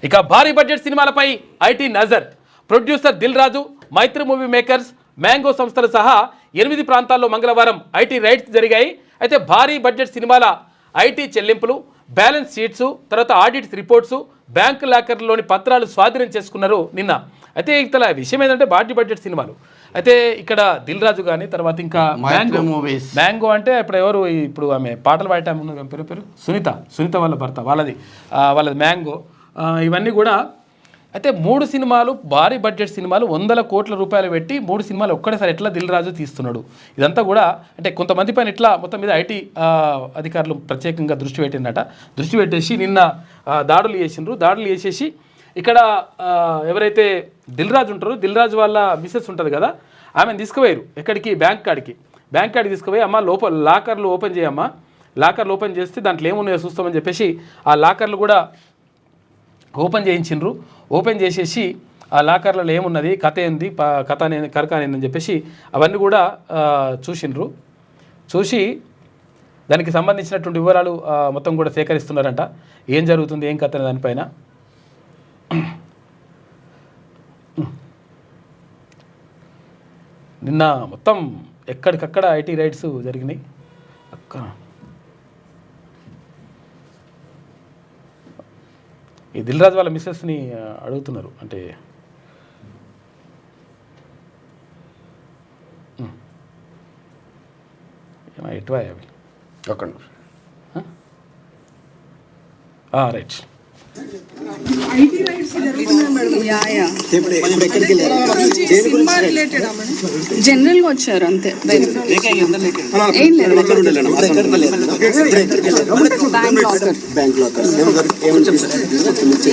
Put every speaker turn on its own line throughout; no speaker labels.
ఇక భారీ బడ్జెట్ సినిమాలపై ఐటీ నజర్. Producer Dil Raju, Mythri movie makers, mango సంస్థలు సహా 8 ప్రాంతాల్లో మంగళవారం ఐటీ రైడ్స్ జరిగాయి. అయితే భారీ బడ్జెట్ సినిమాల ఐటీ చెల్లింపులు, బ్యాలెన్స్ షీట్స్, తర్వాత ఆడిట్ రిపోర్ట్స్, బ్యాంకు లాకర్లోని పత్రాలు స్వాధీనం చేసుకున్నారు నిన్న. అయితే ఇక్కడ విషయం ఏంటంటే భారీ బడ్జెట్ సినిమాలు అయితే ఇక్కడ దిల్ రాజు కానీ తర్వాత ఇంకా మ్యాంగో అంటే ఇప్పుడు ఎవరు ఇప్పుడు ఆమె పాటలు పాడటం పేరు సునీత వాళ్ళ భర్త వాళ్ళది మ్యాంగో. ఇవన్నీ కూడా అయితే 3 సినిమాలు భారీ బడ్జెట్ సినిమాలు 100 కోట్ల రూపాయలు పెట్టి 3 సినిమాలు ఒక్కడేసారి ఎట్లా దిల్ రాజు తీస్తున్నాడు. ఇదంతా కూడా అంటే కొంతమంది పైన ఇట్లా మొత్తం మీద ఐటీ అధికారులు ప్రత్యేకంగా దృష్టి పెట్టేసి నిన్న దాడులు చేసేసి ఇక్కడ ఎవరైతే దిల్ రాజు ఉంటారో దిల్ రాజు వాళ్ళ మిసెస్ ఉంటుంది కదా, ఆమెను తీసుకుపోయారు ఎక్కడికి బ్యాంక్ కాడికి తీసుకుపోయి అమ్మ లోపల లాకర్లు ఓపెన్ చేయమ్మా, లాకర్లు ఓపెన్ చేస్తే దాంట్లో ఏమున్నాయో చూస్తామని చెప్పేసి ఆ లాకర్లు కూడా ఓపెన్ చేయించిండ్రు. ఓపెన్ చేసేసి ఆ లాకర్లలో ఏమున్నది, కథ ఏంది, కరకానేందని చెప్పేసి అవన్నీ కూడా చూసి దానికి సంబంధించినటువంటి వివరాలు మొత్తం కూడా సేకరిస్తున్నారంట. ఏం జరుగుతుంది, ఏం కథ దానిపైన. నిన్న మొత్తం ఎక్కడికక్కడ ఐటీ రైడ్స్ జరిగినాయి. ఈ దిల్ రాజు వాళ్ళ మిస్సెస్ని అడుగుతున్నారు అంటే ఎటువా అవి రైట్.
జనరల్ గా వచ్చారు అంతే, ఏం లేదు. బ్యాంక్ లాకర్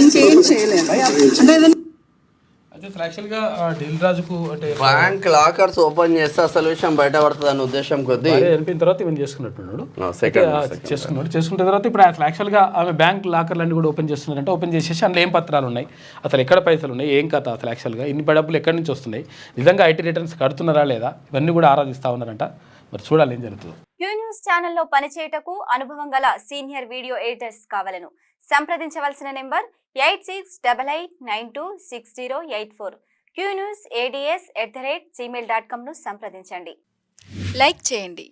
ఇంకేం చేయలేదు అంటే
యాక్చువల్గా దిల్ రాజుకు అంటే
బ్యాంక్ లాకర్స్ ఓపెన్ చేస్తే అసలు విషయం బయట పడుతుంది అన్న ఉద్దేశం కొద్దీ
అనిపిన తర్వాత ఇవన్నీ చేసుకున్నట్టున్నాడు. చేసుకున్న తర్వాత ఇప్పుడు అసలు యాక్చువల్గా ఆమె బ్యాంక్ లాకర్లన్నీ కూడా ఓపెన్ చేస్తున్నారంటే ఓపెన్ చేసేసి అందులో ఏం పత్రాలు ఉన్నాయి, అసలు ఎక్కడ పైసలు ఉన్నాయి, ఏం కథ, అసలు యాక్చువల్గా ఇన్ని డబ్బులు ఎక్కడి నుంచి వస్తున్నాయి, నిజంగా ఐటీ రిటర్న్స్ కడుతున్నారా లేదా, ఇవన్నీ కూడా ఆరాధిస్తూ ఉన్నారంట. మరి చూడాలి ఏం జరుగుతుందో.
క్యూ న్యూస్ ఛానల్లో పనిచేయటకు అనుభవం గల సీనియర్ వీడియో ఎడిటర్స్ కావాలను సంప్రదించవలసిన నెంబర్ 8688926084. qnewsads@gmail.com ను సంప్రదించండి.
లైక్ చేయండి.